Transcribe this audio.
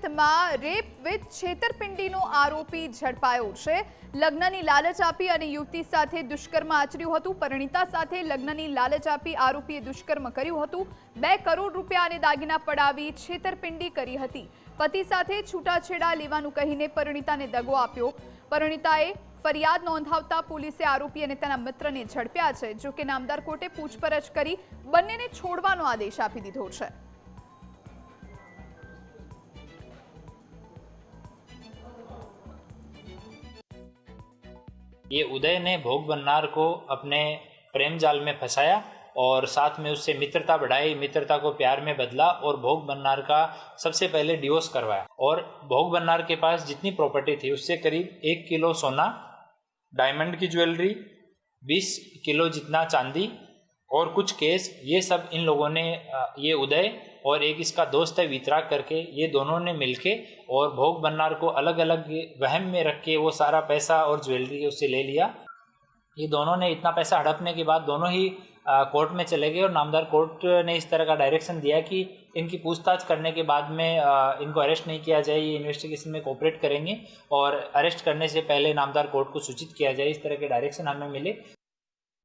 સુરતમાં rape with છેતરપિંડીનો આરોપી ઝડપાયો છે। લગ્નની લાલચ આપી અને યુવતી સાથે દુષ્કર્મ આચર્યું હતું। પરિણીતા સાથે લગ્નની લાલચ આપી આરોપીએ દુષ્કર્મ કર્યું હતું। 2 કરોડ રૂપિયા અને દાગીના પડાવી છેતરપિંડી કરી હતી। પતિ સાથે છૂટાછેડા લેવાનું કહીને પરિણીતાને દગો આપ્યો। પરિણીતાએ ફરિયાદ નોંધાવતા પોલીસે આરોપી અને તેના મિત્રને ઝડપ્યા છે। જો કે નામદાર કોર્ટે પૂછપરછ કરી બંનેને છોડવાનો આદેશ આપી દીધો છે। ये उदय ने भोग बन्नार को अपने प्रेम जाल में फंसाया और साथ में उससे मित्रता बढ़ाई, मित्रता को प्यार में बदला और भोग बन्नार का सबसे पहले डिवोर्स करवाया। और भोग बन्नार के पास जितनी प्रॉपर्टी थी उससे करीब 1 किलो सोना, डायमंड की ज्वेलरी, 20 किलो जितना चांदी और कुछ केस, ये सब इन लोगों ने, ये उदय और एक इसका दोस्त है वितराग करके, ये दोनों ने मिलके और भोग बन्नार को अलग अलग वहम में रख के वो सारा पैसा और ज्वेलरी उससे ले लिया। ये दोनों ने इतना पैसा हड़पने के बाद दोनों ही कोर्ट में चले गए और नामदार कोर्ट ने इस तरह का डायरेक्शन दिया कि इनकी पूछताछ करने के बाद में इनको अरेस्ट नहीं किया जाए, ये इन्वेस्टिगेशन में कोऑपरेट करेंगे और अरेस्ट करने से पहले नामदार कोर्ट को सूचित किया जाए। इस तरह के डायरेक्शन हमें मिले।